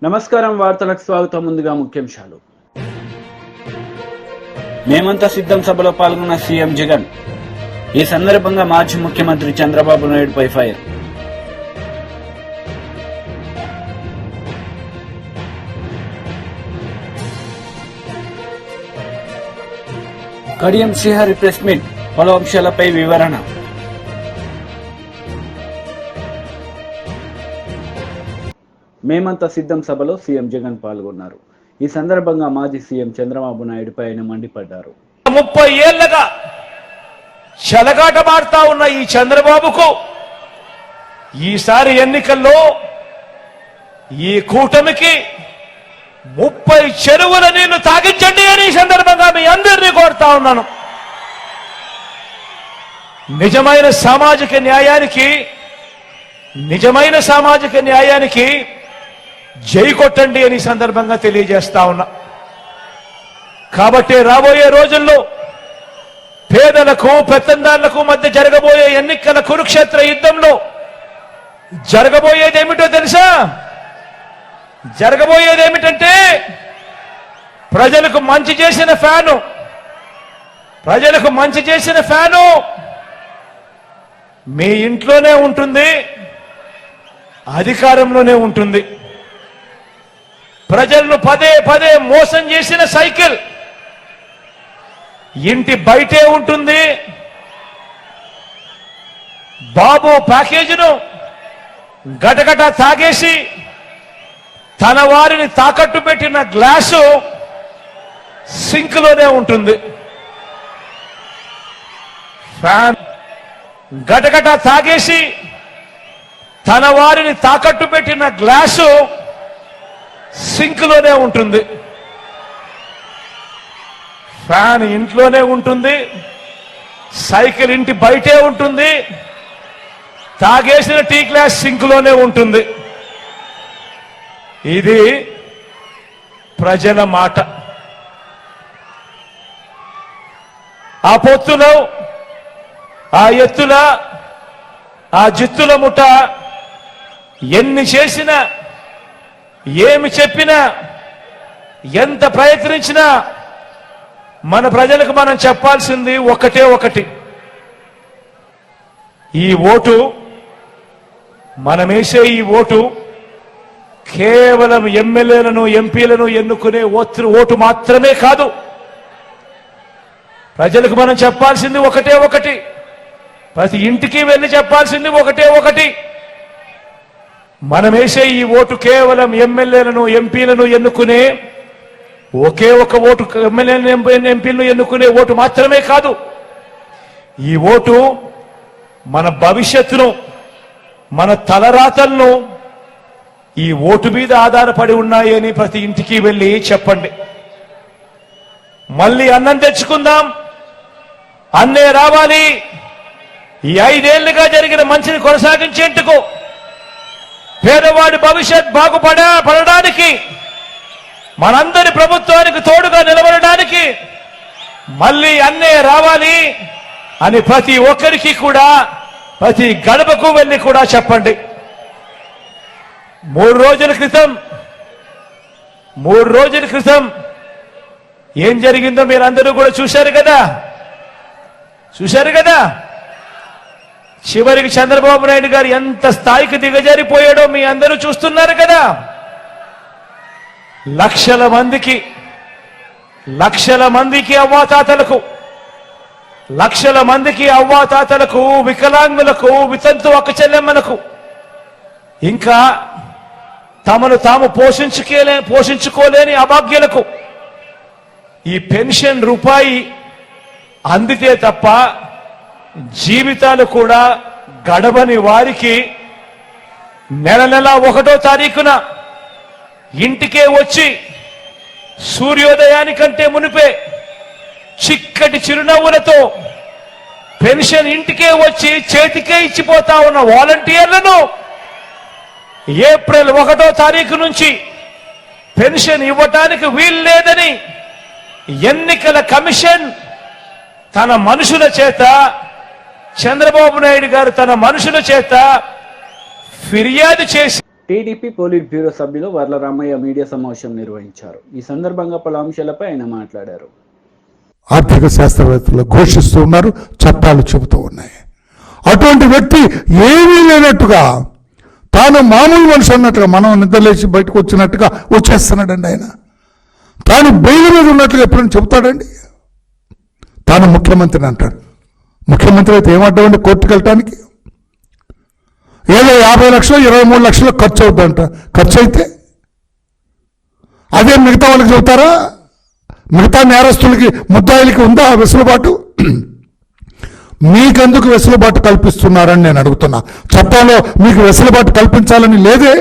నమస్కారం, వార్తలకు స్వాగతం. ముందుగా ముఖ్యాంశాలు. మేమంతా సిద్ధం సభలో పాల్గొన్న సీఎం జగన్. ఈ సందర్భంగా మాజీ ముఖ్యమంత్రి చంద్రబాబు నాయుడుపై fire. Kadiyam Srihari press meet, పలు అంశాలపై వివరణ. మేమంతా సిద్ధం సభలో సీఎం జగన్ పాల్గొన్నారు. ఈ సందర్భంగా మాజీ సీఎం చంద్రబాబు నాయుడుపై ఆయన మండిపడ్డారు. 30 ఏళ్లుగా చెలగాటమాడుతా ఉన్న ఈ చంద్రబాబుకు ఈసారి ఎన్నికల్లో ఈ కూటమికి 30 చెరువుల నీళ్లు తాగించండి అని ఈ సందర్భంగా మీ అందరినీ కోరుతా ఉన్నాను. నిజమైన సామాజిక న్యాయానికి జై కొట్టండి అని సందర్భంగా తెలియజేస్తా ఉన్నా. కాబట్టి రాబోయే రోజుల్లో పేదలకు పెత్తందారులకు మధ్య జరగబోయే ఎన్నికల కురుక్షేత్ర యుద్ధంలో జరగబోయేదేమిటో తెలుసా? జరగబోయేదేమిటంటే ప్రజలకు మంచి చేసిన ఫ్యాను మీ ఇంట్లోనే ఉంటుంది, అధికారంలోనే ఉంటుంది. ప్రజలను పదే పదే మోసం చేసిన సైకిల్ ఇంటి బయటే ఉంటుంది. బాబు ప్యాకేజీను గటగట తాగేసి తన వారిని తాకట్టు పెట్టిన గ్లాసు సింక్లోనే ఉంటుంది. ఫ్యాన్ గటగట తాగేసి తన వారిని తాకట్టు పెట్టిన గ్లాసు సింక్లోనే ఉంటుంది. ఫ్యాన్ ఇంట్లోనే ఉంటుంది, సైకిల్ ఇంటి బయటే ఉంటుంది, తాగేసిన టీ గ్లాస్ సింక్లోనే ఉంటుంది. ఇది ప్రజల మాట. ఆ పొత్తులో, ఆ ఎత్తుల, ఆ జిత్తుల ముఠ ఎన్ని చేసినా, ఏమి చెప్పినా, ఎంత ప్రయత్నించినా మన ప్రజలకు మనం చెప్పాల్సింది ఒకటి. ఈ ఓటు, మనమేసే ఈ ఓటు కేవలం ఎమ్మెల్యేలను ఎంపీలను ఎన్నుకునే ఓటు మాత్రమే కాదు. ప్రజలకు మనం చెప్పాల్సింది ఒకటి. ప్రతి ఇంటికి వెళ్ళి చెప్పాల్సింది ఒకటి. మనమేసే ఈ ఓటు కేవలం ఎమ్మెల్యేలను ఎంపీలను ఎన్నుకునే ఒకే ఒక ఓటు, ఎమ్మెల్యేలను ఎంపీలను ఎన్నుకునే ఓటు మాత్రమే కాదు. ఈ ఓటు మన భవిష్యత్తును, మన తలరాతలను ఈ ఓటు మీద ఆధారపడి ఉన్నాయని ప్రతి ఇంటికి వెళ్ళి చెప్పండి. మళ్ళీ అన్నం తెచ్చుకుందాం, అన్నే రావాలి. ఈ 5 ఏళ్లుగా జరిగిన మంచిని కొనసాగించేందుకు, పేదవాడి భవిష్యత్ బాగుపడడానికి, మనందరి ప్రభుత్వానికి తోడుగా నిలబడడానికి మళ్ళీ అన్నే రావాలి అని ప్రతి ఒక్కరికి కూడా, ప్రతి గడపకు వెళ్ళి కూడా చెప్పండి. 3 రోజుల క్రితం ఏం జరిగిందో మీరందరూ కూడా చూశారు కదా. చివరికి చంద్రబాబు నాయుడు గారు ఎంత స్థాయికి దిగజారిపోయాడో మీ అందరూ చూస్తున్నారు కదా. లక్షల మందికి అవ్వాతాతలకు, వికలాంగులకు, వితంతు అక్క చెల్లెమ్మలకు, ఇంకా తమను తాము పోషించుకోలేని అభాగ్యులకు ఈ పెన్షన్ రూపాయి అందితే తప్ప జీవితాలు కూడా గడవని వారికి నెల 1వ తారీఖున ఇంటికే వచ్చి సూర్యోదయానికంటే మునిపే చిక్కటి చిరునవ్వులతో పెన్షన్ ఇంటికే వచ్చి చేతికే ఇచ్చిపోతా ఉన్న వాలంటీర్లను ఏప్రిల్ 1వ తారీఖు నుంచి పెన్షన్ ఇవ్వటానికి వీలు లేదని ఎన్నికల కమిషన్ తన మనుషుల చేత, చంద్రబాబు నాయుడు గారు తన మనుషుల చేత ఫిర్యాదు చేసి టీడీపీ పోలిట్ బ్యూరో సభ్యులు వర్ల రామయ్య మీడియా సమావేశం నిర్వహించారు. ఈ సందర్భంగా పలు అంశాలపై ఆయన మాట్లాడారు. ఆర్థిక శాస్త్రవేత్తలు ఘోషిస్తూ ఉన్నారు, చట్టాలు చెబుతూ ఉన్నాయి. అటువంటి వ్యక్తి ఏమీ లేనట్టుగా తాను మామూలు మనిషి అన్నట్టుగా, మనం నిద్రలేసి బయటకు వచ్చినట్టుగా వచ్చేస్తున్నాడండి. ఆయన తాను బెయిల్ మీద ఉన్నట్లుగా ఎప్పుడైనా చెబుతాడండి. తాను ముఖ్యమంత్రిని అంటాడు. ముఖ్యమంత్రి అయితే ఏమంటామండి కోర్టుకు వెళ్ళటానికి? ఏదో 50 లక్షలు 23 లక్షలు ఖర్చు అవుతుందంట. ఖర్చు అయితే అదే మిగతా వాళ్ళకి చెబుతారా? మిగతా నేరస్తులకి ముద్దాయిలకి ఉందా వెసులుబాటు? మీకెందుకు వెసులుబాటు కల్పిస్తున్నారని నేను అడుగుతున్నా. చట్టంలో మీకు వెసులుబాటు కల్పించాలని లేదే?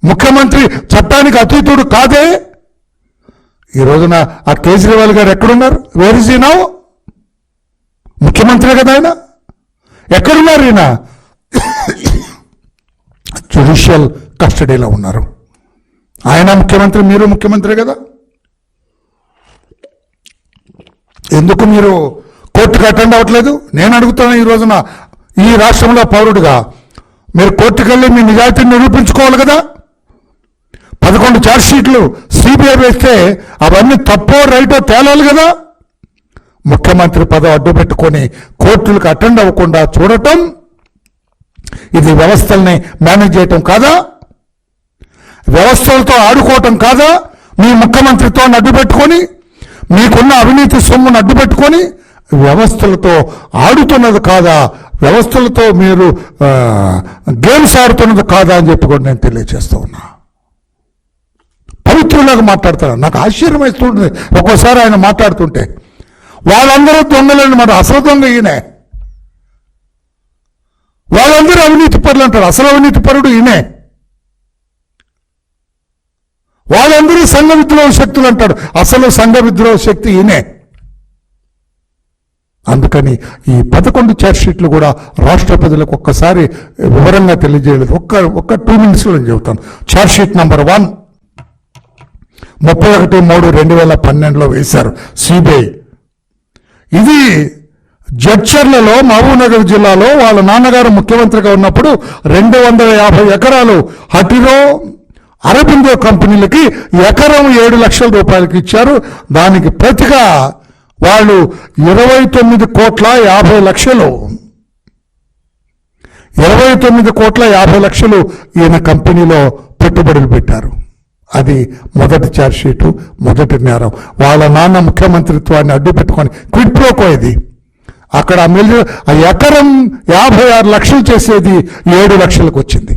ముఖ్యమంత్రి చట్టానికి అతీతుడు కాదే? ఈ రోజున ఆ కేజ్రీవాల్ గారు ఎక్కడున్నారు? Where is he now? ముఖ్యమంత్రి కదా ఆయన. ఎక్కడున్నారు ఈయన? జ్యుడిషియల్ కస్టడీలో ఉన్నారు. ఆయన ముఖ్యమంత్రి, మీరు ముఖ్యమంత్రి కదా. ఎందుకు మీరు కోర్టుకు అటెండ్ అవ్వట్లేదు? నేను అడుగుతాను. ఈ రోజున ఈ రాష్ట్రంలో పౌరుడిగా మీరు కోర్టుకు వెళ్ళి మీ నిజాయితీని నిరూపించుకోవాలి కదా. 11 ఛార్జ్షీట్లు సిబిఐ వేస్తే అవన్నీ తప్పో రైటో తేలాలి కదా. ముఖ్యమంత్రి పదవి అడ్డు పెట్టుకొని కోర్టులకు అటెండ్ అవ్వకుండా చూడటం, ఇది వ్యవస్థల్ని మేనేజ్ చేయటం కాదా? వ్యవస్థలతో ఆడుకోవటం కాదా? మీ ముఖ్యమంత్రితో అడ్డు పెట్టుకొని, మీకున్న అవినీతి సొమ్మును అడ్డు పెట్టుకొని వ్యవస్థలతో ఆడుతున్నది కాదా? వ్యవస్థలతో మీరు గేమ్స్ ఆడుతున్నది కాదా అని చెప్పి కూడా నేను తెలియజేస్తూ ఉన్నా. పవిత్రులాగా మాట్లాడతారు. నాకు ఆశ్చర్యం వేస్తుంటుంది ఒక్కోసారి ఆయన మాట్లాడుతుంటే. వాళ్ళందరూ దొంగలేని మాట. అసలు దొంగ ఈయనే. వాళ్ళందరూ అవినీతి పరులు అంటారు. అసలు అవినీతి పరుడు ఈయనే. వాళ్ళందరూ సంఘ విద్రోహ శక్తులు అంటాడు. అసలు సంఘ విద్రోహ శక్తి ఈయనే. అందుకని ఈ 11 ఛార్జ్షీట్లు కూడా రాష్ట్ర ప్రజలకు ఒక్కసారి వివరంగా తెలియజేయలేదు. ఒక్క 2 minutesలో నేను చెబుతాను. ఛార్జ్షీట్ నంబర్ 1 31/3/2012లో వేశారు సిబిఐ. ఇది జడ్చర్లలో, మహబూబ్నగర్ జిల్లాలో వాళ్ళ నాన్నగారు ముఖ్యమంత్రిగా ఉన్నప్పుడు 250 ఎకరాలు హటిరో, అరబిందో కంపెనీలకి ఎకరం 7 లక్షల రూపాయలకి ఇచ్చారు. దానికి ప్రతిగా వాళ్ళు 29,50,00,000 29,50,00,000 ఈయన కంపెనీలో పెట్టుబడులు పెట్టారు. అది మొదటి ఛార్జ్షీటు, మొదటి నేరం. వాళ్ళ నాన్న ముఖ్యమంత్రిత్వాన్ని అడ్డు పెట్టుకొని క్విడ్ ప్రోకో ఇది. అక్కడ ఆ ఎకరం 56 లక్షలు చేసేది 7 లక్షలకు వచ్చింది.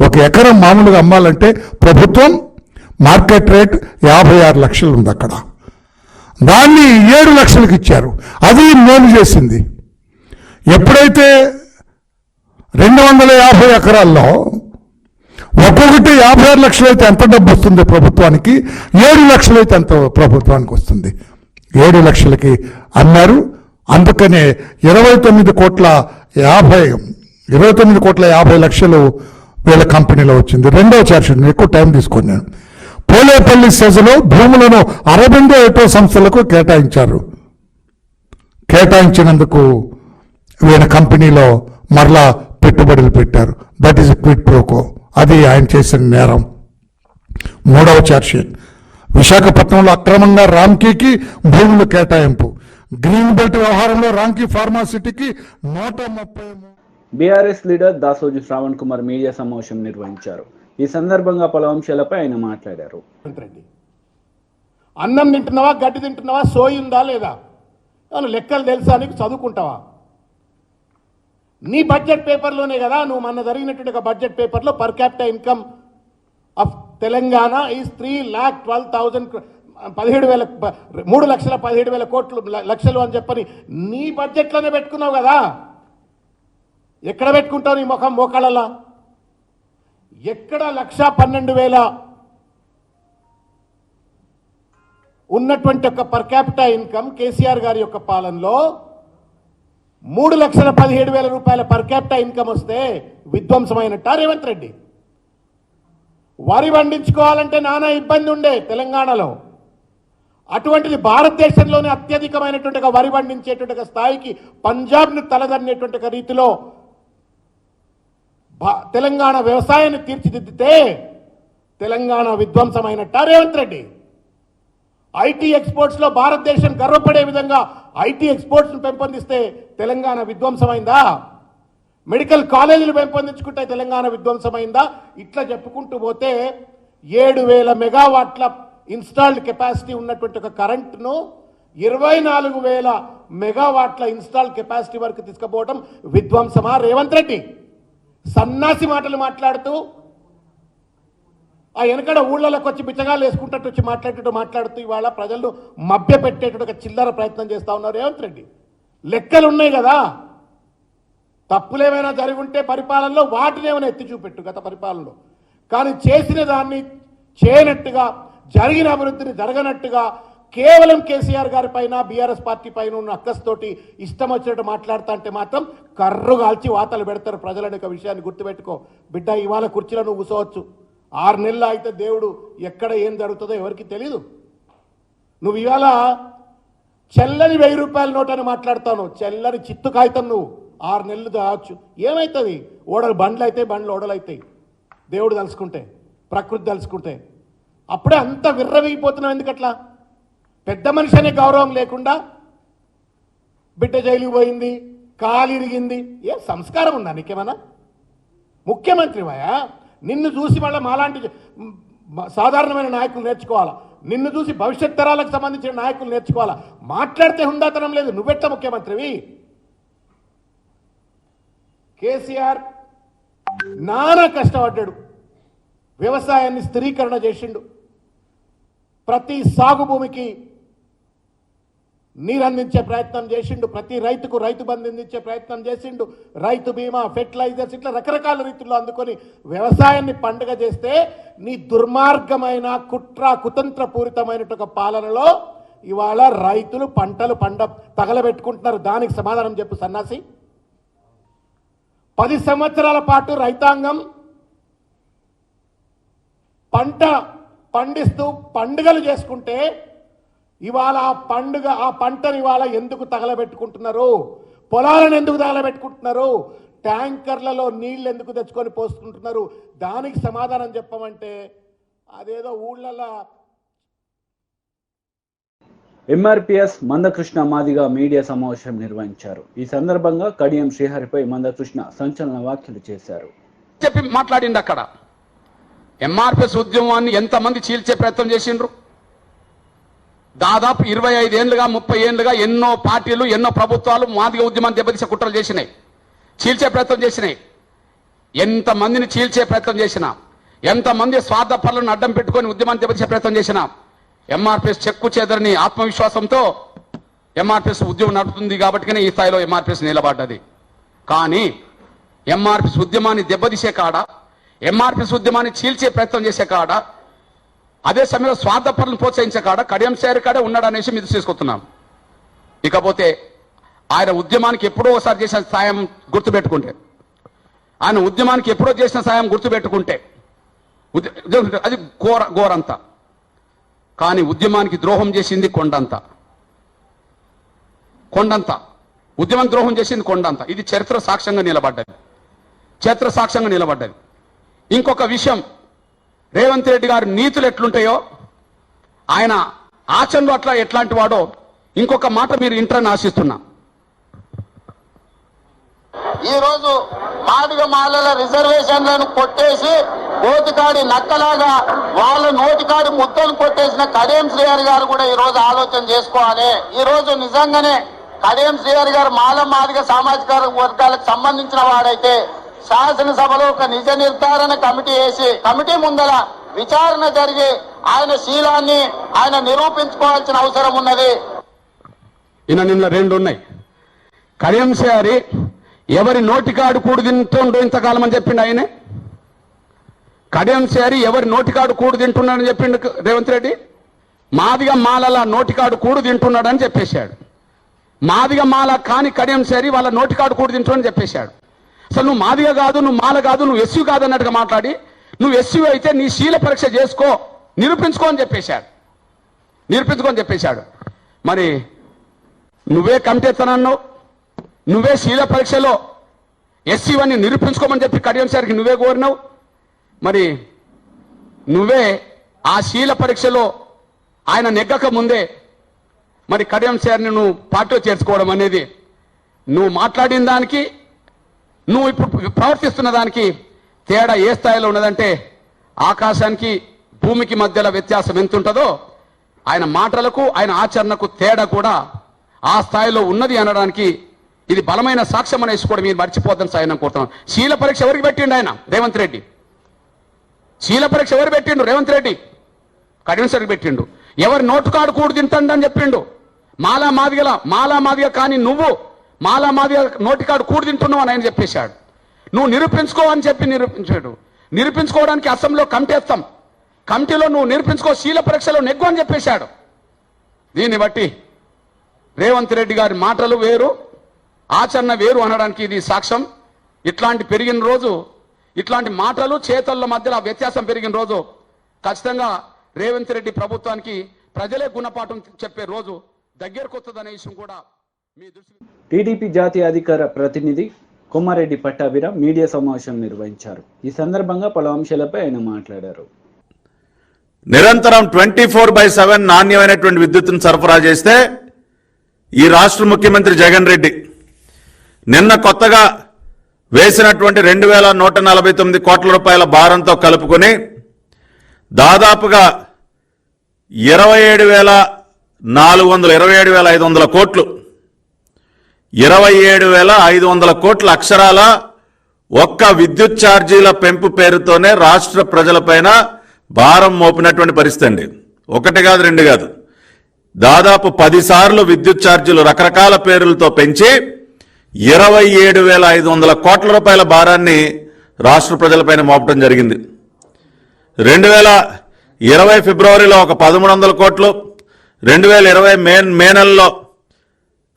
ఒక ఎకరం మామూలుగా అమ్మాలంటే ప్రభుత్వం మార్కెట్ రేట్ 56 లక్షలు ఉంది అక్కడ. దాన్ని 7 లక్షలకు ఇచ్చారు. అది మేలు చేసింది. ఎప్పుడైతే 250 ఎకరాల్లో ఒక్కొక్కటి 56 లక్షలు అయితే ఎంత డబ్బు వస్తుంది ప్రభుత్వానికి? 7 లక్షలు అయితే ఎంత ప్రభుత్వానికి వస్తుంది? 7 లక్షలకి అన్నారు. అందుకనే 29,50,00,000 వీళ్ళ కంపెనీలో వచ్చింది. రెండవ ఛార్జ్షీట్ ఎక్కువ టైం తీసుకొని నేను పోలేపల్లి సెజలో భూములను అరబిందో ఎటో సంస్థలకు కేటాయించారు. కేటాయించినందుకు వీళ్ళ కంపెనీలో మరలా పెట్టుబడులు పెట్టారు. That is quid pro quo. అది ఆయన చేసిన నేరం. మూడవ ఛార్జ్షీట్ విశాఖపట్నంలో అక్రమంగా రామ్కీకి భూములు కేటాయింపు. గ్రీన్ బెల్ట్ వ్యవహారంలో రామ్కీ ఫార్మాసిటీకి 133. BRS leader Dasoju Sravan Kumar media సమావేశం నిర్వహించారు. ఈ సందర్భంగా పలు అంశాలపై ఆయన మాట్లాడారు. అన్నం తింటున్నావా, గడ్డి తింటున్నావా, సోయి ఉందా లేదా, లెక్కలు తెలుసా, నీకు చదువుకుంటావా? నీ బడ్జెట్ పేపర్లోనే కదా నువ్వు మొన్న జరిగినటువంటి ఒక బడ్జెట్ పేపర్లో per capital income of Telangana is 3,12,000 3,17,000 లక్షలు అని చెప్పని నీ బడ్జెట్లోనే పెట్టుకున్నావు కదా. ఎక్కడ పెట్టుకుంటావు నీ ముఖం మోకాళ్ళలా? ఎక్కడ 1,12,000 ఉన్నటువంటి ఒక పర్ క్యాపిటల్ ఇన్కమ్ కేసీఆర్ గారి యొక్క పాలనలో 3,17,000 రూపాయల పర్ క్యాపిటల్ ఇన్కమ్ వస్తే విధ్వంసమైనట్ట రేవంత్ రెడ్డి? వరి పండించుకోవాలంటే నానా ఇబ్బంది ఉండే తెలంగాణలో. అటువంటిది భారతదేశంలోనే అత్యధికమైనటువంటి ఒక వరి పండించేటువంటి స్థాయికి పంజాబ్ను తలదన్నేటువంటి రీతిలో తెలంగాణ వ్యవసాయాన్ని తీర్చిదిద్దితే తెలంగాణ విధ్వంసమైనట్ట రేవంత్ రెడ్డి? ఐటీ ఎక్స్పోర్ట్స్ లో భారతదేశం గర్వపడే విధంగా ఐటీ ఎక్స్పోర్ట్స్ పెంపొందిస్తే తెలంగాణ విధ్వంసమైందా? మెడికల్ కాలేజీలు పెంపొందించుకుంటే తెలంగాణ విధ్వంసమైందా? ఇట్లా చెప్పుకుంటూ పోతే 7,000 మెగావాట్ల ఇన్స్టాల్డ్ కెపాసిటీ ఉన్నటువంటి ఒక కరెంట్ను 24,000 మెగావాట్ల ఇన్స్టాల్డ్ కెపాసిటీ వరకు తీసుకుపోవడం విధ్వంసమా రేవంత్ రెడ్డి? సన్నాసి మాటలు మాట్లాడుతూ ఆ వెనకడ ఊళ్ళలోకి వచ్చి బిచ్చగాలు వేసుకుంటట్టు వచ్చి మాట్లాడుతూ ఇవాళ ప్రజలను మభ్య పెట్టేటట్టు ఒక చిల్లర ప్రయత్నం చేస్తా ఉన్నారు రేవంత్ రెడ్డి. లెక్కలు ఉన్నాయి కదా, తప్పులేమైనా జరిగి ఉంటే పరిపాలనలో వాటిని ఏమైనా ఎత్తి చూపెట్టు గత పరిపాలనలో. కానీ చేసిన దాన్ని చేయనట్టుగా, జరిగిన అభివృద్ధిని జరగనట్టుగా కేవలం కేసీఆర్ గారి పైన బీఆర్ఎస్ పార్టీ పైన ఉన్న అక్కస్తోటి ఇష్టం వచ్చినట్టు మాట్లాడుతా అంటే మాత్రం కర్రు కాల్చి వాతలు పెడతారు ప్రజలని. ఒక విషయాన్ని గుర్తుపెట్టుకో బిడ్డ, ఇవాళ కుర్చీలో నువ్వు కూర్చోవచ్చు, 6 నెలలు అయితే దేవుడు ఎక్కడ ఏం జరుగుతుందో ఎవరికి తెలీదు. నువ్వు ఇవాళ చెల్లని 1000 రూపాయల నోట్ అని మాట్లాడతాను, చెల్లని చిత్తు కాగితం నువ్వు 6 నెలలు దావచ్చు. ఏమవుతుంది? ఓడలు బండ్లు అయితే బండ్లు ఓడలు అవుతాయి, దేవుడు తలుసుకుంటే, ప్రకృతి తలుసుకుంటే. అప్పుడే అంత విర్రవీగిపోతున్నావు ఎందుకట్లా? పెద్ద మనిషి అనే గౌరవం లేకుండా బిడ్డ జైలుకి పోయింది, కాలు ఇరిగింది, ఏ సంస్కారం ఉందా నీకేమన్నా? ముఖ్యమంత్రివయా, నిన్ను చూసి మళ్ళీ మాలాంటి సాధారణమైన నాయకులు నేర్చుకోవాలా, నిన్ను చూసి భవిష్యత్ తరాలకు సంబంధించిన నాయకులు నేర్చుకోవాలా. మాట్లాడితే హుందాతనం లేదు, నువ్వెట్ట ముఖ్యమంత్రివి? కేసీఆర్ నానా కష్టపడ్డాడు, వ్యవసాయాన్ని స్థిరీకరణ చేసిండు, ప్రతి సాగు భూమికి నీరు అందించే ప్రయత్నం చేసిండు, ప్రతి రైతుకు రైతు బంధు అందించే ప్రయత్నం చేసిండు, రైతు బీమా, ఫెర్టిలైజర్స్, ఇట్లా రకరకాల రీతుల్లో అందుకొని వ్యవసాయాన్ని పండుగ చేస్తే నీ దుర్మార్గమైన కుతంత్ర పూరితమైన ఒక పాలనలో ఇవాళ రైతులు పంటలు తగలబెట్టుకుంటున్నారు. దానికి సమాధానం చెప్పు సన్నాసి. 10 సంవత్సరాల పాటు రైతాంగం పంట పండిస్తూ పండుగలు చేసుకుంటే ఇవాళ ఆ పంటను ఇవాళ ఎందుకు తగలబెట్టుకుంటున్నారు? పొలాలను ఎందుకు తగలబెట్టుకుంటున్నారు? ట్యాంకర్లలో నీళ్లు ఎందుకు తెచ్చుకొని పోసుకుంటున్నారు? దానికి సమాధానం చెప్పమంటే అదేదో ఊళ్ళల్లో. ఎంఆర్పీఎస్ మందకృష్ణ మాదిగ మీడియా సమావేశం నిర్వహించారు. ఈ సందర్భంగా కడియం శ్రీహరిపై మందకృష్ణ సంచలన వ్యాఖ్యలు చేశారు. చెప్పి మాట్లాడింది అక్కడ. ఎంఆర్పీఎస్ ఉద్యమాన్ని ఎంతమంది చీల్చే ప్రయత్నం చేసిండ్రు? దాదాపు 25 ఏళ్లుగా 30 ఏళ్లుగా ఎన్నో పార్టీలు, ఎన్నో ప్రభుత్వాలు మాదిగ ఉద్యమాన్ని దెబ్బతీసే కుట్రలు చేసినాయి, చీల్చే ప్రయత్నం చేసినాయి. ఎంతమందిని చీల్చే ప్రయత్నం చేసినా, ఎంతమంది స్వార్థ పనులను అడ్డం పెట్టుకొని ఉద్యమాన్ని దెబ్బతీసే ప్రయత్నం చేసినా ఎంఆర్పీఎస్ చెక్కు చెదరని ఆత్మవిశ్వాసంతో ఎంఆర్పీఎస్ ఉద్యమం నడుపుతుంది కాబట్టినే ఈ స్థాయిలో ఎంఆర్పీఎస్ నిలబడ్డది. కానీ ఎంఆర్పీఎస్ ఉద్యమాన్ని దెబ్బతీసే కాడ, ఎంఆర్పీఎస్ ఉద్యమాన్ని చీల్చే ప్రయత్నం చేసే కాడ, అదే సమయంలో స్వార్థ పనులను ప్రోత్సహించే కాడ కడియం శ్రీహరి కాడే ఉన్నాడనేసి మీరు తీసుకొస్తున్నాం. ఇకపోతే ఆయన ఉద్యమానికి ఎప్పుడో ఒకసారి చేసిన సాయం గుర్తుపెట్టుకుంటే, ఆయన ఉద్యమానికి ఎప్పుడో చేసిన సాయం గుర్తుపెట్టుకుంటే అది ఘోరంతా. కానీ ఉద్యమానికి ద్రోహం చేసింది కొండంత. ఉద్యమం ద్రోహం చేసింది కొండంత. ఇది చరిత్ర సాక్ష్యంగా నిలబడ్డది. ఇంకొక విషయం, రేవంత్ రెడ్డి గారి నీతులు ఎట్లుంటాయో, ఆయన ఆచరణలో ఎట్లాంటి వాడో ఇంకొక మాట మీరు ఇంటర్ని ఆశిస్తున్నా. ఈ రోజు మాదిగ మాలల రిజర్వేషన్లను కొట్టేసి నోటికాడి నక్కలాగా వాళ్ళ నోటికాడి ముద్దను కొట్టేసిన కడియం శ్రీహరి గారు కూడా ఈ రోజు ఆలోచన చేసుకోవాలి. ఈ రోజు నిజంగానే కడియం శ్రీహరి గారు మాదిగ సామాజిక వర్గాలకు సంబంధించిన వాడైతే శాసనసభలో ఒక నిజ నిర్ధారణ కమిటీ వేసి, కమిటీ ముందల విచారణ జరిగి ఆయన శీలాన్ని ఆయన నిరూపించుకోవాల్సిన అవసరం ఉన్నది. నిన్న 2 ఉన్నాయి. కడియం శ్రీహరి ఎవరి నోటికాడు కూడు తింటుండో ఇంతకాలం అని చెప్పిండు ఆయనే. కడియం శ్రీహరి ఎవరి నోటికాడు కూడు తింటున్నాడని చెప్పిండు రేవంత్ రెడ్డి. మాదిగ మాలల నోటికాడు కూడు తింటున్నాడని చెప్పేశాడు. మాదిగ మాల కాని కడియం శ్రీహరి వాళ్ళ నోటికాడు కూడు తింటున్నాడని చెప్పేశాడు. అసలు నువ్వు మాదిగ కాదు, నువ్వు మాల కాదు, నువ్వు ఎస్యూ కాదు అన్నట్టుగా మాట్లాడి, నువ్వు ఎస్యూ అయితే నీ శీల పరీక్ష చేసుకో, నిరూపించుకో అని చెప్పేశాడు. మరి నువ్వే కమిటీ ఎత్తనన్నావు, నువ్వే శీల పరీక్షలో ఎస్సీవన్నీ నిరూపించుకోమని చెప్పి కడియం సార్కి నువ్వే కోరినావు. మరి నువ్వే ఆ శీల పరీక్షలో ఆయన నెగ్గక ముందే మరి కడియం సార్ని నువ్వు పార్టీలో చేర్చుకోవడం అనేది, నువ్వు మాట్లాడిన దానికి నువ్వు ఇప్పుడు ప్రవర్తిస్తున్న దానికి తేడా ఏ స్థాయిలో ఉన్నదంటే ఆకాశానికి భూమికి మధ్యలో వ్యత్యాసం ఎంత ఉంటుందో ఆయన మాటలకు ఆయన ఆచరణకు తేడా కూడా ఆ స్థాయిలో ఉన్నది అనడానికి ఇది బలమైన సాక్ష్యం అనేసి కూడా మీరు మర్చిపోద్దని సాయం కోరుతున్నాం. శీల పరీక్ష ఎవరికి పెట్టిండు ఆయన? రేవంత్ రెడ్డి. శీల పరీక్ష ఎవరు పెట్టిండు? రేవంత్ రెడ్డి కడియం సార్కి పెట్టిండు. ఎవరి నోటు కాడు కూడు తింటాడని చెప్పిండు. మాలా మాదిగ కానీ నువ్వు మాలా మాదిగ నోటికాడు కూడు తింటున్నావు అని ఆయన చెప్పేశాడు. నువ్వు నిరూపించుకో అని చెప్పి నిరూపించాడు. నిరూపించుకోవడానికి అసెంబ్లీలో కమిటేస్తాం, కమిటీలో నువ్వు నిరూపించుకో, శీల పరీక్షలో నెగ్గు అని చెప్పేశాడు. దీన్ని బట్టి రేవంత్ రెడ్డి గారి మాటలు వేరు, ఆచరణ వేరు అనడానికి ఇది సాక్ష్యం. ఇట్లాంటి పెరిగిన రోజు, ఇట్లాంటి మాటలు చేతల మధ్యలో వ్యత్యాసం పెరిగిన రోజు ఖచ్చితంగా రేవంత్ రెడ్డి ప్రభుత్వానికి ప్రజలే గుణపాఠం చెప్పే రోజు దగ్గరకు వస్తుందనే విషయం కూడా మీ దృష్టి. టీడీపీ జాతీయ అధికార ప్రతినిధి కొమ్మారెడ్డి పట్టాభిరామ్ మీడియా సమావేశం నిర్వహించారు. ఈ సందర్భంగా పలు అంశాలపై ఆయన మాట్లాడారు. నిరంతరం 24/7 నాణ్యమైనటువంటి విద్యుత్తును సరఫరా చేస్తే ఈ రాష్ట్ర ముఖ్యమంత్రి జగన్ రెడ్డి నిన్న కొత్తగా వేసినటువంటి 2,149 కోట్ల రూపాయల భారంతో కలుపుకొని దాదాపుగా 27,500 కోట్లు, 27,500 కోట్ల అక్షరాల ఒక్క విద్యుత్ ఛార్జీల పెంపు పేరుతోనే రాష్ట్ర ప్రజలపైన భారం మోపినటువంటి పరిస్థితి అండి. ఒకటి కాదు, రెండు కాదు, దాదాపు 10 సార్లు విద్యుత్ ఛార్జీలు రకరకాల పేర్లతో పెంచి 27,500 కోట్ల రూపాయల భారాన్ని రాష్ట్ర ప్రజలపైన మోపడం జరిగింది. 2020 ఫిబ్రవరిలో ఒక 1,300 కోట్లు, 2020 మే నెలలో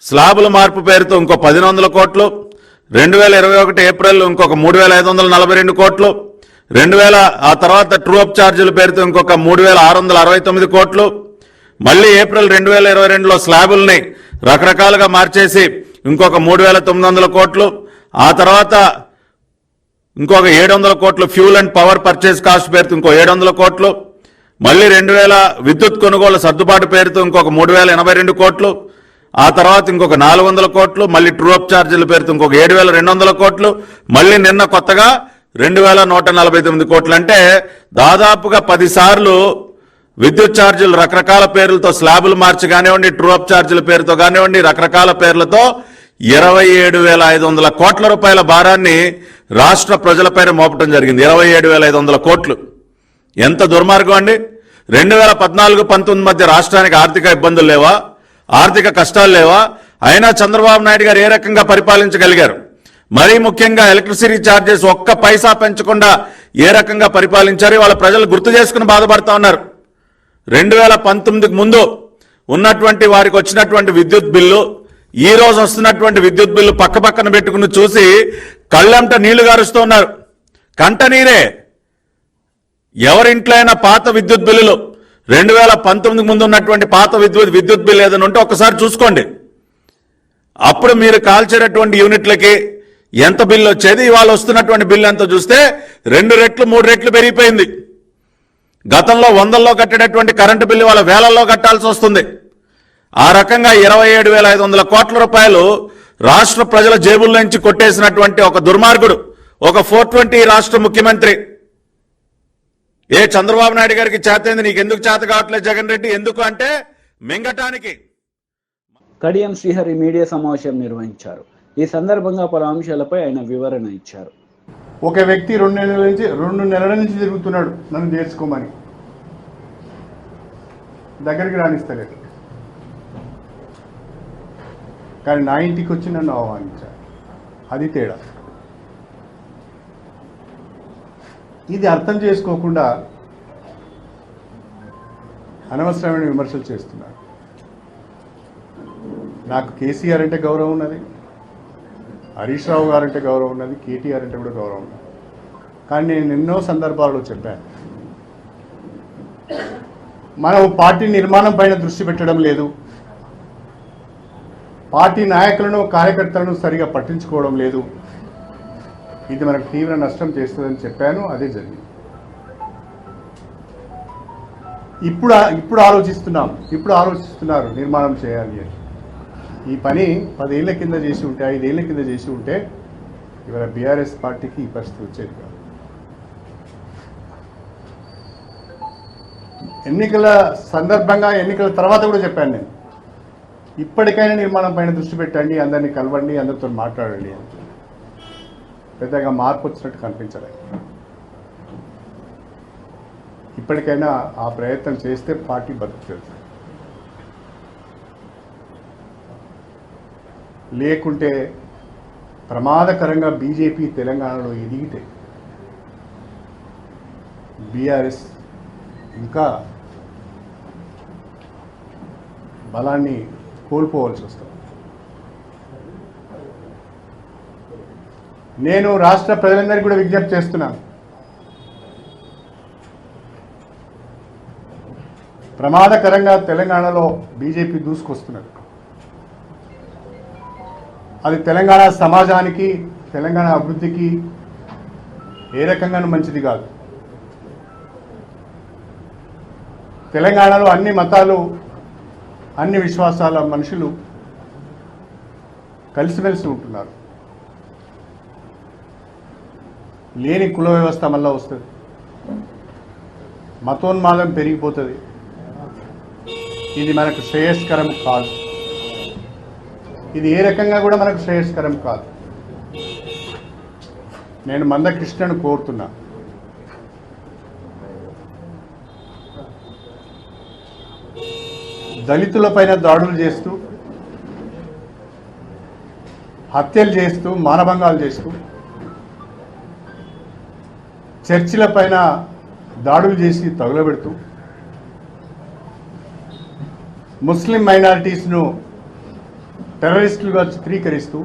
స్లాబుల మార్పు పేరుతో ఇంకో 1,100 కోట్లు, 2021 ఏప్రిల్ ఇంకొక 3,542 కోట్లు, ఆ తర్వాత ట్రూ అప్ ఛార్జీల పేరుతో ఇంకొక 3,669 కోట్లు, మళ్ళీ ఏప్రిల్ 2022లో స్లాబుల్ని రకరకాలుగా మార్చేసి ఇంకొక 3,900 కోట్లు, ఆ తర్వాత ఇంకొక 700 కోట్లు fuel and power purchase cost పేరుతో ఇంకో 700 కోట్లు, మళ్ళీ 2,000 విద్యుత్ కొనుగోలు సర్దుబాటు పేరుతో ఇంకొక 3,082 కోట్లు, ఆ తర్వాత ఇంకొక 400 కోట్లు, మళ్ళీ ట్రూ అప్ ఛార్జీల పేరుతో ఇంకొక 7,200 కోట్లు, మళ్ళీ నిన్న కొత్తగా 2,149 కోట్లు. అంటే దాదాపుగా 10 సార్లు విద్యుత్ ఛార్జీలు రకరకాల పేర్లతో స్లాబులు మార్చి కానివ్వండి, ట్రూ అప్ ఛార్జీల పేరుతో కానివ్వండి, రకరకాల పేర్లతో 27,500 కోట్ల రూపాయల భారాన్ని రాష్ట్ర ప్రజలపైన మోపటం జరిగింది. 27,500 కోట్లు ఎంత దుర్మార్గం అండి. 2014-19 మధ్య రాష్ట్రానికి ఆర్థిక ఇబ్బందులు లేవా, ఆర్థిక కష్టాలు లేవా? అయినా చంద్రబాబు నాయుడు గారు ఏ రకంగా పరిపాలించగలిగారు? మరీ ముఖ్యంగా ఎలక్ట్రిసిటీ ఛార్జెస్ ఒక్క పైసా పెంచకుండా ఏ రకంగా పరిపాలించారు? వాళ్ళ ప్రజలు గుర్తు చేసుకుని బాధపడతా ఉన్నారు. 2019కు ముందు ఉన్నటువంటి వారికి వచ్చినటువంటి విద్యుత్ బిల్లు, ఈ రోజు వస్తున్నటువంటి విద్యుత్ బిల్లు పక్కన పెట్టుకుని చూసి కళ్ళంట నీళ్లు గారుస్తూ ఉన్నారు. కంట నీరే. ఎవరింట్లో అయినా పాత విద్యుత్ బిల్లులు 2019కు ముందు ఉన్నటువంటి పాత విద్యుత్ బిల్లు ఏదైనా ఉంటే ఒక్కసారి చూసుకోండి. అప్పుడు మీరు కాల్చేటటువంటి యూనిట్లకి ఎంత బిల్లు వచ్చేది, ఇవాళ వస్తున్నటువంటి బిల్లు ఎంత చూస్తే 2 రెట్లు 3 రెట్లు పెరిగిపోయింది. గతంలో 100ల్లో కట్టేటటువంటి కరెంటు బిల్లు వాళ్ళ వేలల్లో కట్టాల్సి వస్తుంది. ఆ రకంగా 27,500 కోట్ల రూపాయలు రాష్ట్ర ప్రజల జేబుల నుంచి కొట్టేసినటువంటి ఒక దుర్మార్గుడు, ఒక 420 రాష్ట్ర ముఖ్యమంత్రి. ఏ చంద్రబాబు నాయుడు గారికి చేతైంది, నీకు ఎందుకు చేత కావట్లేదు జగన్ రెడ్డి? ఎందుకు అంటే మింగటానికి. కడియం శ్రీహరి మీడియా సమావేశం నిర్వహించారు. ఈ సందర్భంగా పలు అంశాలపై ఆయన వివరణ ఇచ్చారు. ఒక వ్యక్తి 2 నెలల నుంచి తిరుగుతున్నాడు నన్ను చేర్చుకోమని, దగ్గరికి రాణిస్తలేదు. కానీ నా ఇంటికి వచ్చి నన్ను ఆహ్వానించాడు. అది తేడా. ఇది అర్థం చేసుకోకుండా అనవసరమైన విమర్శలు చేస్తున్నారు. నాకు కేసీఆర్ అంటే గౌరవం ఉన్నది, హరీష్ రావు గారు అంటే గౌరవం ఉన్నది, కేటీఆర్ అంటే కూడా గౌరవం ఉన్నది. కానీ నేను ఎన్నో సందర్భాల్లో చెప్పాను, మనం పార్టీ నిర్మాణం పైన దృష్టి పెట్టడం లేదు, పార్టీ నాయకులను కార్యకర్తలను సరిగా పట్టించుకోవడం లేదు. ఇది మనకు తీవ్ర నష్టం చేస్తుందని చెప్పాను. అదే జరిగింది. ఇప్పుడు ఆలోచిస్తున్నారు నిర్మాణం చేయాలి అని. ఈ పని 10 ఏళ్ల కింద చేసి ఉంటే, 5 ఏళ్ల కింద చేసి ఉంటే ఇవాళ బీఆర్ఎస్ పార్టీకి ఈ పరిస్థితి వచ్చేది కాదు. ఎన్నికల సందర్భంగా, ఎన్నికల తర్వాత కూడా చెప్పాను నేను, ఇప్పటికైనా నిర్మాణం పైన దృష్టి పెట్టండి, అందరినీ కలవండి, అందరితో మాట్లాడండి అని. పెద్దగా మార్పు వచ్చినట్టు కనిపించలేదు. ఇప్పటికైనా ఆ ప్రయత్నం చేస్తే పార్టీ బతుకుతుంది. లేకుంటే ప్రమాదకరంగా బీజేపీ తెలంగాణలో ఎదిగితే బీఆర్ఎస్ ఇంకా బలాన్ని కోల్పోవాల్సి వస్తుంది. నేను రాష్ట్ర ప్రజలందరికీ కూడా విజ్ఞప్తి చేస్తున్నాను. ప్రమాదకరంగా తెలంగాణలో బీజేపీ దూసుకొస్తున్నది. అది తెలంగాణ సమాజానికి, తెలంగాణ అభివృద్ధికి ఏ రకంగానూ మంచిది కాదు. తెలంగాణలో అన్ని మతాలు, అన్ని విశ్వాసాల మనుషులు కలిసిమెలిసి ఉంటున్నారు. లేని కుల వ్యవస్థ మళ్ళా వస్తుంది, మతోన్మాదం పెరిగిపోతుంది. ఇది మనకు శ్రేయస్కరం కాదు. ఇది ఏ రకంగా కూడా మనకు శ్రేయస్కరం కాదు. నేను మందకృష్ణను కోరుతున్నా, దళితులపైన దాడులు చేస్తూ, హత్యలు చేస్తూ, మానభంగాలు చేస్తూ, చర్చిలపైన దాడులు చేసి తగులబెడుతూ, ముస్లిం మైనారిటీస్ను టెర్రరిస్టులుగా చిత్రీకరిస్తూ,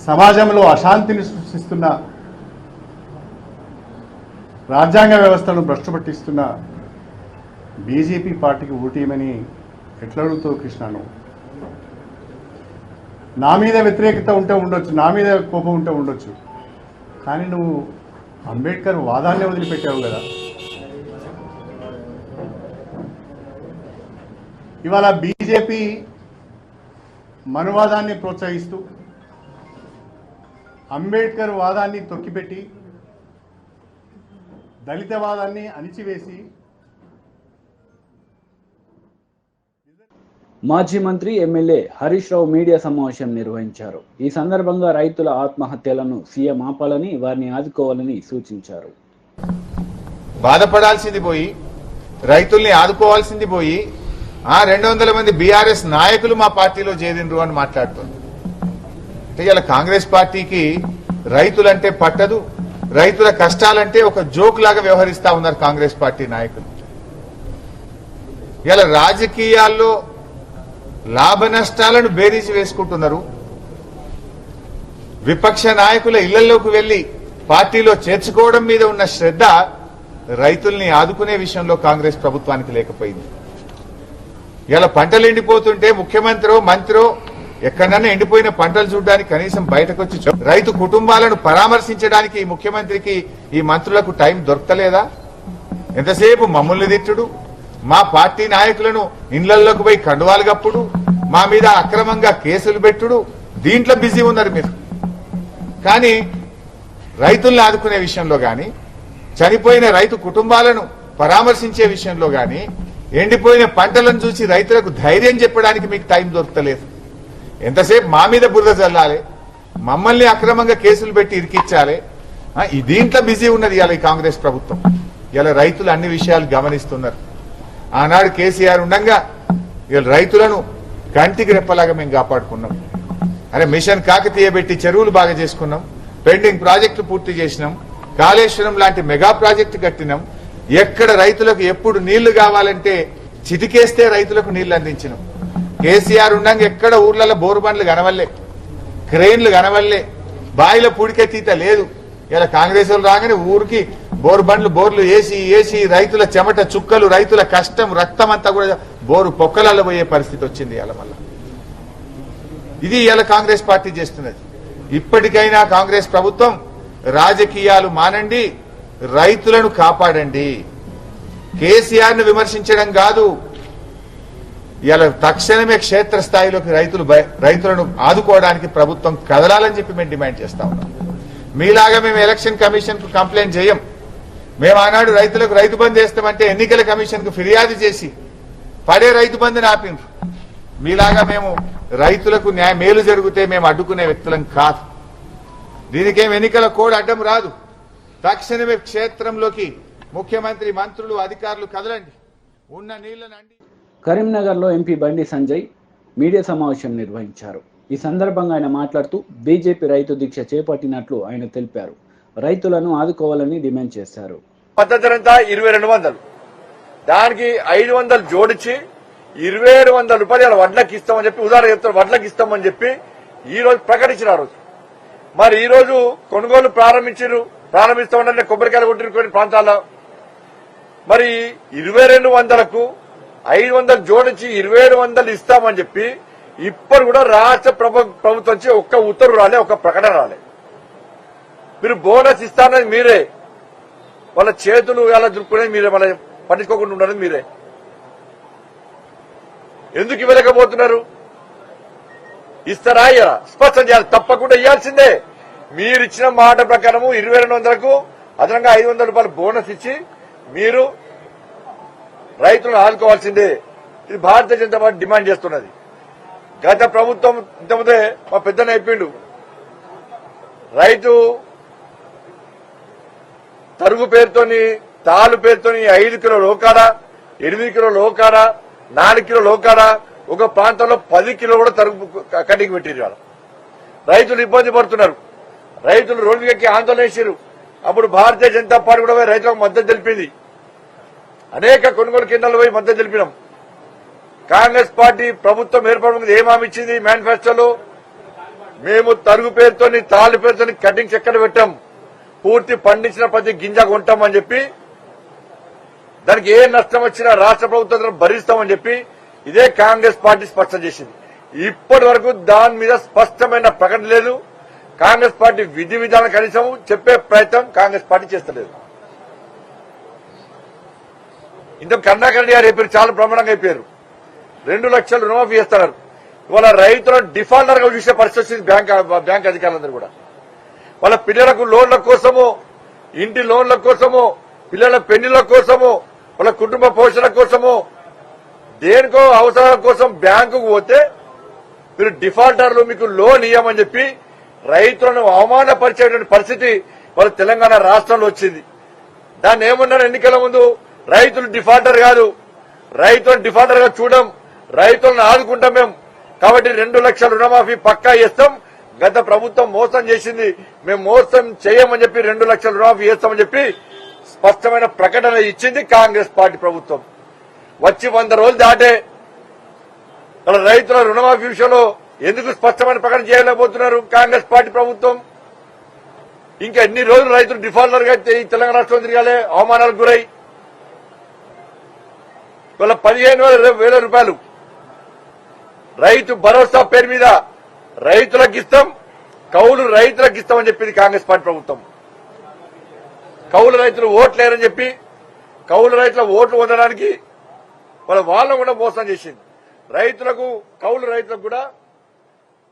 సమాజంలో అశాంతిని సృష్టిస్తున్న, రాజ్యాంగ వ్యవస్థను భ్రష్టుపట్టిస్తున్న బీజేపీ పార్టీకి ఓటేయమని ఎట్లా అడుగుతావు కృష్ణను? నా మీద వ్యతిరేకత ఉంటే ఉండొచ్చు, నా మీద కోపం ఉంటే ఉండొచ్చు, కానీ నువ్వు అంబేద్కర్ వాదాన్నే వదిలిపెట్టావు కదా. ఇవాళ బీజేపీ మనువాదాన్ని ప్రోత్సహిస్తూ, అంబేద్కర్ వాదాన్ని తొక్కిపెట్టి, దళితవాదాన్ని అణిచివేసి, మాజీ మంత్రి ఎమ్మెల్యే హరీష్ రావు మీడియా సమావేశం నిర్వహించారు. ఈ సందర్భంగా రైతుల ఆత్మహత్యలను సీఎం ఆపాలని, వారిని ఆదుకోవాలని సూచించారు. బాధపడాల్సింది పోయి, రైతుల్ని ఆదుకోవాల్సింది పోయి, 200 మంది బీఆర్ఎస్ నాయకులు మా పార్టీలో చేరిండ్రు అని మాట్లాడుతుంది. అంటే ఇలా కాంగ్రెస్ పార్టీకి రైతులంటే పట్టదు, రైతుల కష్టాలంటే ఒక జోక్ లాగా వ్యవహరిస్తా ఉన్నారు కాంగ్రెస్ పార్టీ నాయకులు. ఇలా రాజకీయాల్లో లాభ నష్టాలను బేరీజు వేసుకుంటున్నారు. విపక్ష నాయకుల ఇళ్లలోకి వెళ్లి పార్టీలో చేర్చుకోవడం మీద ఉన్న శ్రద్ధ రైతుల్ని ఆదుకునే విషయంలో కాంగ్రెస్ ప్రభుత్వానికి లేకపోయింది. ఇలా పంటలు ఎండిపోతుంటే ముఖ్యమంత్రో మంత్రో ఎక్కడన్నా ఎండిపోయిన పంటలు చూడడానికి కనీసం బయటకు వచ్చి రైతు కుటుంబాలను పరామర్శించడానికి ఈ ముఖ్యమంత్రికి, ఈ మంత్రులకు టైం దొరకలేదా? ఎంతసేపు మమ్మల్ని తిట్టుడు, మా పార్టీ నాయకులను ఇళ్లలోకి పోయి కండువాలు కప్పుడు, మా మీద అక్రమంగా కేసులు పెట్టుడు, దీంట్లో బిజీ ఉన్నారు మీరు. కానీ రైతుల్ని ఆదుకునే విషయంలో గాని, చనిపోయిన రైతు కుటుంబాలను పరామర్శించే విషయంలో గాని, ఎండిపోయిన పంటలను చూసి రైతులకు ధైర్యం చెప్పడానికి మీకు టైం దొరకలేదు. ఎంతసేపు మా మీద బురద చల్లాలి, మమ్మల్ని అక్రమంగా కేసులు పెట్టి ఇరికిచ్చాలి, దీంట్లో బిజీ ఉన్నది ఇవాళ ఈ కాంగ్రెస్ ప్రభుత్వం. ఇలా రైతులు అన్ని విషయాలు గమనిస్తున్నారు. ఆనాడు కేసీఆర్ ఉండగా ఇవాళ రైతులను కంటికి రెప్పలాగా మేము కాపాడుకున్నాం. అరే మిషన్ కాకతీయ పెట్టి చెరువులు బాగా చేసుకున్నాం, పెండింగ్ ప్రాజెక్టులు పూర్తి చేసినాం, కాళేశ్వరం లాంటి మెగా ప్రాజెక్టు కట్టినాం. ఎక్కడ రైతులకు ఎప్పుడు నీళ్లు కావాలంటే చిటికేస్తే రైతులకు నీళ్లు అందించినాం. కేసీఆర్ ఉండగా ఎక్కడ ఊర్లలో బోరు బండ్లు కనవల్లే, క్రెయిన్లు కనవల్లే, బాయిల పూడికెత్తీత లేదు. ఇలా కాంగ్రెస్ వాళ్ళు రాగానే ఊరికి బోరు బండ్లు బోర్లు వేసి రైతుల చెమట చుక్కలు, రైతుల కష్టం, రక్తం అంతా కూడా బోరు పొక్కలలో పోయే పరిస్థితి వచ్చింది. ఇలా మళ్ళా ఇది ఇలా కాంగ్రెస్ పార్టీ చేస్తున్నది. ఇప్పటికైనా కాంగ్రెస్ ప్రభుత్వం రాజకీయాలు మానండి, రైతులను కాపాడండి. కేసీఆర్ ను విమర్శించడం కాదు, ఇలా తక్షణమే క్షేత్రస్థాయిలోకి రైతులను ఆదుకోవడానికి ప్రభుత్వం కదలాలని చెప్పి మేము డిమాండ్ చేస్తా ఉన్నాం. మీలాగా మేము ఎలక్షన్ కమిషన్ కు కంప్లైంట్ చేయం. మేము ఆనాడు రైతులకు రైతు బంధు వేస్తామంటే ఎన్నికల కమిషన్ కు ఫిర్యాదు చేసి పడే రైతు బంధుని ఆపిండ్రు. మీలాగా మేము రైతులకు మేలు జరిగితే మేము అడ్డుకునే వ్యక్తులం కాదు. దీనికేం ఎన్నికల కోడ్ అడ్డం రాదు. తక్షణమే క్షేత్రంలోకి ముఖ్యమంత్రి, మంత్రులు, అధికారులు కదలండి. ఉన్న నీళ్లను కరీంనగర్లో ఎంపీ బండి సంజయ్ మీడియా సమావేశం నిర్వహించారు. ఈ సందర్భంగా ఆయన మాట్లాడుతూ బీజేపీ రైతు దీక్ష చేపట్టినట్లు ఆయన తెలిపారు. రైతులను ఆదుకోవాలని డిమాండ్ చేశారు. మద్దతు ధర 2200, దానికి 500 జోడించి 2700 రూపాయలు వడ్లకి ఇస్తామని చెప్పి, ఉదాహరణ చెప్తారు, వడ్లకి ఇస్తామని చెప్పి ఈ రోజు ప్రకటించిన రోజు. మరి ఈ రోజు కొనుగోలు ప్రారంభిస్తామని కొబ్బరికాయలు కొట్టిన కొన్ని ప్రాంతాల్లో మరి 2200కు 500 జోడించి 2700 ఇస్తామని చెప్పి ఇప్పుడు కూడా రాష్ట్ర ప్రభుత్వం నుంచి ఒక్క ఉత్తర్వు రాలే, ఒక్క ప్రకటన రాలే. మీరు బోనస్ ఇస్తానని మీరే, వాళ్ళ చేతులు ఎలా దురుపుకునేది మీరే, మళ్ళీ పట్టించుకోకుండా ఉండడం మీరే. ఎందుకు ఇవ్వలేకపోతున్నారు? ఇస్తారా ఇయ్యరా? స్పష్టం చేయాలి, తప్పకుండా ఇవ్వాల్సిందే. మీరు ఇచ్చిన మాట ప్రకారము 2200కు అదనంగా 500 రూపాయలు బోనస్ ఇచ్చి మీరు రైతులను ఆదుకోవాల్సిందే. ఇది భారతీయ జనతా పార్టీ డిమాండ్ చేస్తున్నది. గత ప్రభుత్వం ఇంతకుముందే మా పెద్దన అయిపోయిండు, రైతు తరుగు పేరుతోని, తాలు పేరుతోని 5 కిలో లోకాడ, 8 కిలో లోకాడ, 4 కిలో లోకాడ, ఒక ప్రాంతంలో 10 కిలో కూడా తరుగు కటింగ్ పెట్టిరు. రైతులు ఇబ్బంది పడుతున్నారు. రైతులు రోడ్డుకి ఆందోళన చేశారు. అప్పుడు భారతీయ జనతా పార్టీ కూడా రైతులకు మద్దతు తెలిపింది. అనేక కొనుగోలు కేంద్రాలు పోయి మద్దతు తెలిపినాం. కాంగ్రెస్ పార్టీ ప్రభుత్వం ఏర్పడడానికి ఏం హామీ ఇచ్చింది? మేనిఫెస్టోలో మేము తరుగు పేరుతోని, తాళ్ళు పేరుతోని కటింగ్స్ ఎక్కడ పెట్టాం, పూర్తి పండించిన ప్రతి గింజ కొంటామని చెప్పి, దానికి ఏ నష్టం వచ్చినా రాష్ట్ర ప్రభుత్వం భరిస్తామని చెప్పి ఇదే కాంగ్రెస్ పార్టీ స్పష్టం చేసింది. ఇప్పటి వరకు దాని మీద స్పష్టమైన ప్రకటన లేదు. కాంగ్రెస్ పార్టీ విధి విధానం కనీసం చెప్పే ప్రయత్నం కాంగ్రెస్ పార్టీ చేస్తలేదు. ఇంత కరుణాకర్ రెడ్డి గారు అయిపోయారు, చాలా ప్రమాణంగా అయిపోయారు. 2 లక్షలు రుణమాఫీ చేస్తున్నారు. ఇవాళ రైతులను డిఫాల్టర్ గా చూసే పరిస్థితి వచ్చింది బ్యాంక్ అధికారులందరూ కూడా. వాళ్ళ పిల్లలకు లోన్ల కోసము, ఇంటి లోన్ల కోసము, పిల్లల పెళ్లిళ్ల కోసము, వాళ్ళ కుటుంబ పోషణ కోసము, దేనికో అవసరాల కోసం బ్యాంకుకు పోతే మీరు డిఫాల్టర్లు మీకు లోన్ ఇవ్వమని చెప్పి రైతులను అవమానపరిచేటువంటి పరిస్థితి వాళ్ళ తెలంగాణ రాష్ట్రంలో వచ్చింది. దాన్ని ఏమన్నారు ఎన్నికల ముందు? రైతులు డిఫాల్టర్ కాదు, రైతులను డిఫాల్టర్ గా చూడం, రైతులను ఆదుకుంటాం మేము. కాబట్టి 2 లక్షల రుణమాఫీ పక్కా చేస్తాం. గత ప్రభుత్వం మోసం చేసింది, మేము మోసం చేయమని చెప్పి 2 లక్షల రుణమాఫీ చేస్తామని చెప్పి స్పష్టమైన ప్రకటన ఇచ్చింది కాంగ్రెస్ పార్టీ ప్రభుత్వం. వచ్చి 100 రోజులు దాటే వాళ్ళ రైతుల రుణమాఫీ విషయంలో ఎందుకు స్పష్టమైన ప్రకటన చేయలేకపోతున్నారు కాంగ్రెస్ పార్టీ ప్రభుత్వం? ఇంకా ఎన్ని రోజులు రైతులు డిఫాల్టర్ గా ఈ తెలంగాణ రాష్ట్రం తిరగాలి, అవమానాలకు గురై? వాళ్ళ 15,000 రూపాయలు రైతు భరోసా పేరు మీద రైతులకు ఇస్తాం, కౌలు రైతులకు ఇస్తామని చెప్పింది కాంగ్రెస్ పార్టీ ప్రభుత్వం. కౌలు రైతులు ఓట్లేరని చెప్పి కౌలు రైతుల ఓట్లు పొందడానికి వాళ్ళను కూడా మోసం చేసింది. రైతులకు, కౌలు రైతులకు కూడా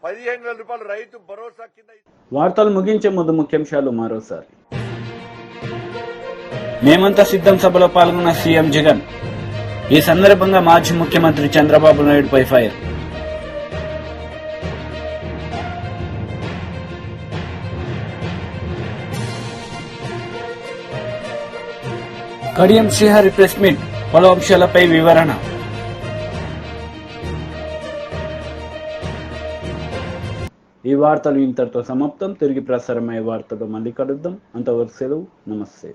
15,000 రూపాయలు రైతు భరోసా కింద. వార్తలు ముగించే ముందు ముఖ్యాంశాలు మరోసారి. మేమంతా సిద్ధం సభలో పాల్గొన్న సీఎం జగన్. ఈ సందర్భంగా మాజీ ముఖ్యమంత్రి చంద్రబాబు నాయుడుపై fire. Kadiyam Srihari press meet, పలు అంశాలపై వివరణ. ఈ వార్తలు ఇంతటితో సమాప్తం. తిరిగి ప్రసారమయ్యే వార్తలు మళ్ళీ కలుద్దాం. అంతవరకు సెలవు. నమస్తే.